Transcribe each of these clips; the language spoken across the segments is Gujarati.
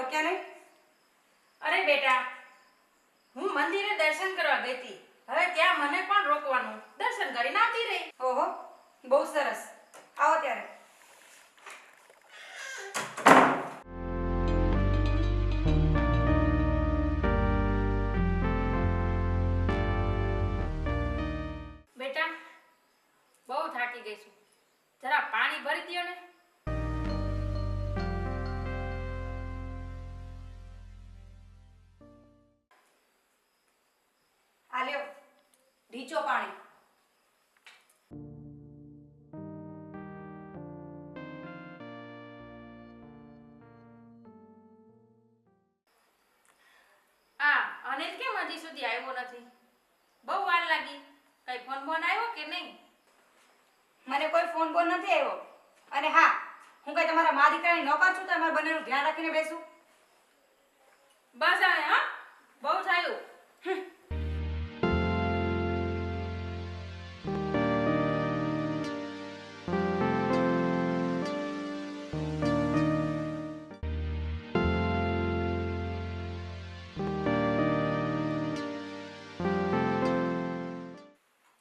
રોક્યા નહીં? અરે બેટા, હું મંદિરે દર્શન કરવા ગઈ હતી. હવે ત્યાં મને કોણ રોકવાનું? દર્શન કરીને આવતી રહી. ઓહો, બહુ સરસ. આવો ત્યારે. બેટા, બહુ થાકી ગઈ છું. જરા પાણી ભરી દ્યો ને. આ લ્યો, ઢીચો પાણી. અનિલ કેમ હજી સુધી આવ્યો નથી? બહુ વાર લાગી. કઈ ફોન આવ્યો કે નહીં? મને કોઈ ફોન બોલ નથી આવ્યો. અને હા, હું કઈ તમારા મા દીકરાની નોકર છું? તમારા બંનેનું ધ્યાન રાખીને બેસું. બસ હવે, હા, બહુ થયું.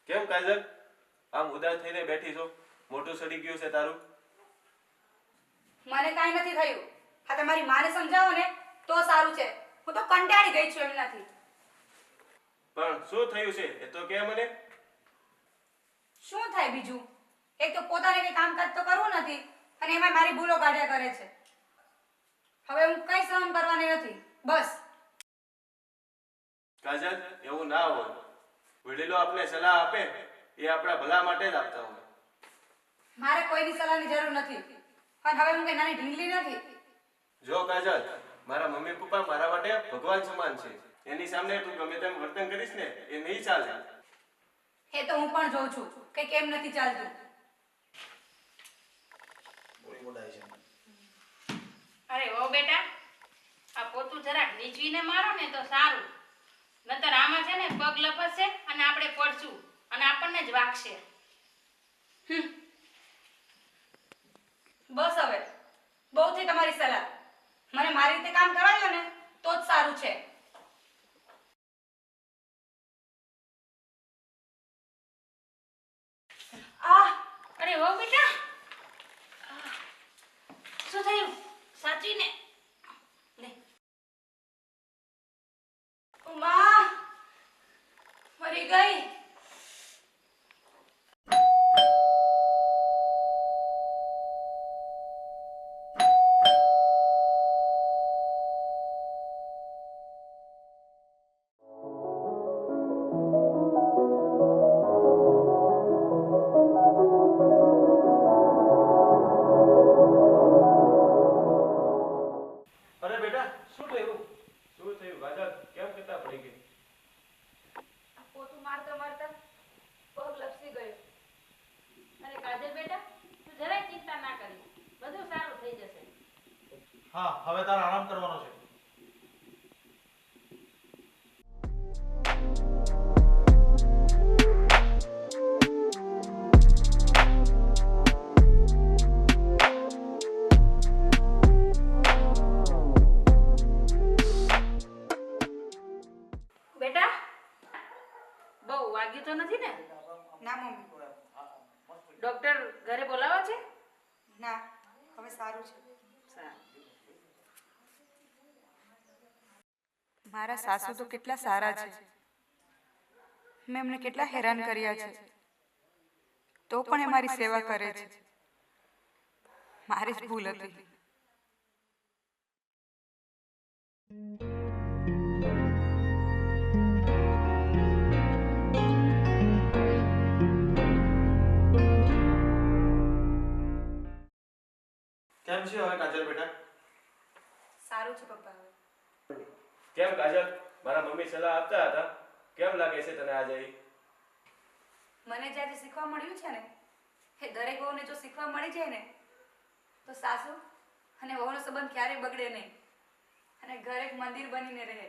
કેમ કાજલ, આમ ઉદાસ થઈને બેઠી છો? મોટું સડી ગયું છે તારું? મને કાંઈ નથી થયું. આ તમારી માને સમજાવો ને તો સારું છે. હું તો કંટાળી ગઈ છું એમનાથી. પણ શું થયું છે એ તો કે મને. શું થાય બીજું? એક તો પોતાને કઈ કામકાજ તો કરવું નથી અને એમાં મારી ભૂલો કાઢ્યા કરે છે. હવે હું કઈ સહન કરવાની નથી. બસ. કાજલ, એવું ના હોય. વડીલો આપણે સલાહ આપે એ આપણા ભલા માટે જ આપતા હોય. મારે કોઈની સલાહની જરૂર નથી. અને હવે હું કઈ નાની ઢીંગલી નથી. જો કાજલ, મારા મમ્મી પપ્પા મારા માટે ભગવાન સમાન છે. એની સામે તું ગમે તેમ વર્તન કરીશ ને એ નહીં ચાલે. એ તો હું પણ જોઉં છું કે કેમ નથી ચાલતું. અરે ઓ બેટા, આ પોતું જરાક નીચવીને મારો ને તો સારું. નતર આમાં છે ને પગ લપસશે અને આપણે પડશું અને આપણને જ વાગશે. બસ હવે, બહુ થઈ તમારી સલાહ. મને મારી રીતે કામ કરાવ્યો ને તો જ સારું છે. અરે ઓ બેટા, શું થયું? સાચવીને લે. ઉમા મરી ગઈ. અરે બેટા, શું થયું? શું થયું કાજલ? કેમ કરતા પડી ગઈ? પોતું મારતા મારતા પગ લપસી ગયો. અરે કાજલ બેટા, તું જરાય ચિંતા ના કરીશ. બધું સારું થઈ જશે. હા, હવે તારે આરામ કરવાનો છે. બેટા, બહુ વાગ્યું તો નથી ને? ના મમ્મી, ડોક્ટર ઘરે બોલાવો છે? ના, હવે સારું છે. મારા સાસુ તો કેટલા સારા છે. મેં એમને કેટલા હેરાન કર્યા છે, તો પણ એ મારી સેવા કરે છે. મારી જ ભૂલ હતી. કેમ છે હવે કાજલ બેટા? સારું છે પપ્પા. કેમ કાજલ, મારા મમ્મી સલાહ આપતા હતા, કેમ લાગે છે તને આજે? મને જ્યાંથી શીખવા મળ્યું છે ને, એ દરેક વહુને જો શીખવા મળી જાય ને તો સાસુ અને વહુનો સંબંધ ક્યારેય બગડે નહીં અને ઘર એક મંદિર બનીને રહે.